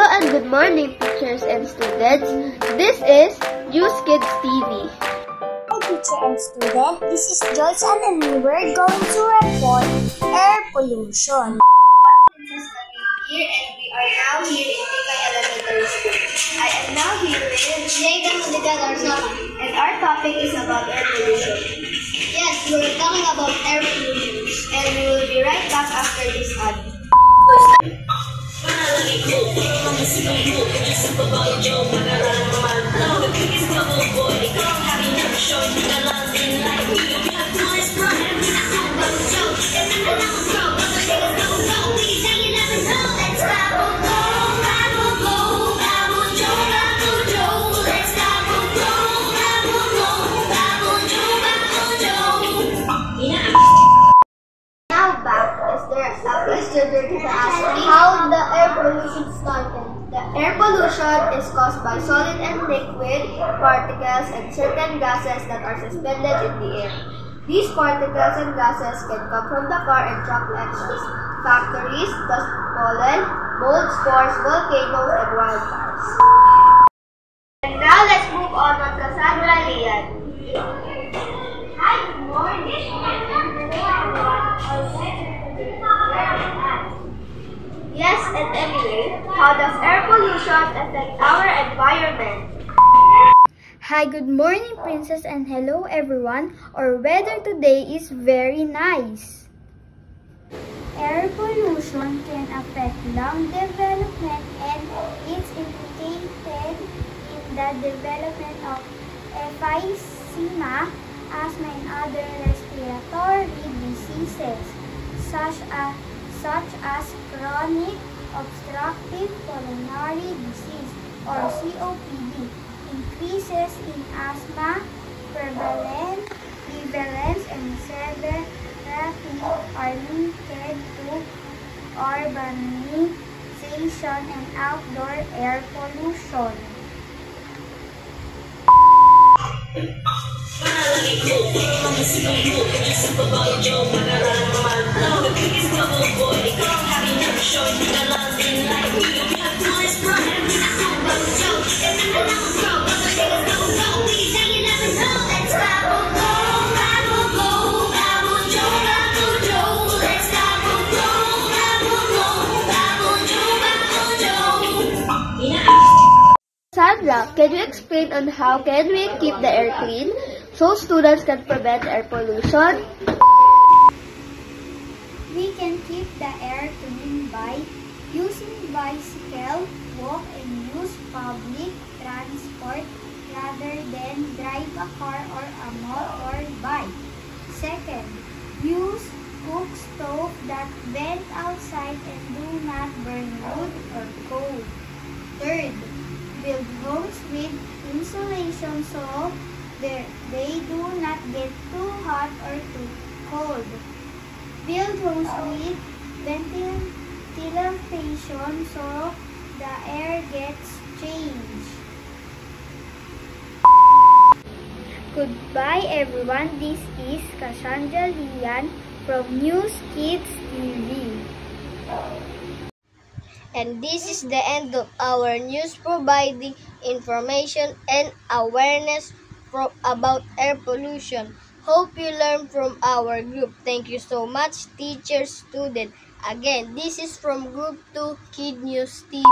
and good morning, teachers and students. This is News Kids TV. Hi, teacher and student. This is Joyce and we're going to report air pollution. Here and we are now here in Tikay Elementary School. I am now here with Jayden Madigal Arzona, and our topic is about air pollution. Yes, we are talking about air pollution, and we will be right back after this ad. How the air pollution started. The air pollution is caused by solid and liquid particles and certain gases that are suspended in the air. These particles and gases can come from the car and truck emissions, factories, dust, pollen, mold, spores, volcanoes, and wildfires. And now let's move on to Cassandra Lian. Hi, good morning. Yes, and anyway, how does air pollution affect our environment? Hi, good morning, Princess, and hello, everyone. Our weather today is very nice. Air pollution can affect lung development and it's implicated in the development of emphysema, asthma, and other respiratory diseases, such as chronic obstructive pulmonary disease or COPD, increases in asthma prevalence and severity are linked to urbanization and outdoor air pollution. Sandra, can you explain on how can we keep the air clean so students can prevent air pollution? We can keep the air clean by using bicycle, walk, and use public transport rather than drive a car or a motorbike. Second, use cook stove that vent outside and do not burn wood or coal. Third, build homes with insulation so they do not get too hot or too cold. Build homes with ventilation so the air gets changed. Goodbye everyone, this is Cassandra Lian from News Kids TV. And this is the end of our news, providing information and awareness about air pollution. Hope you learned from our group. Thank you so much, teachers, students. Again, this is from Group 2 Kid News TV.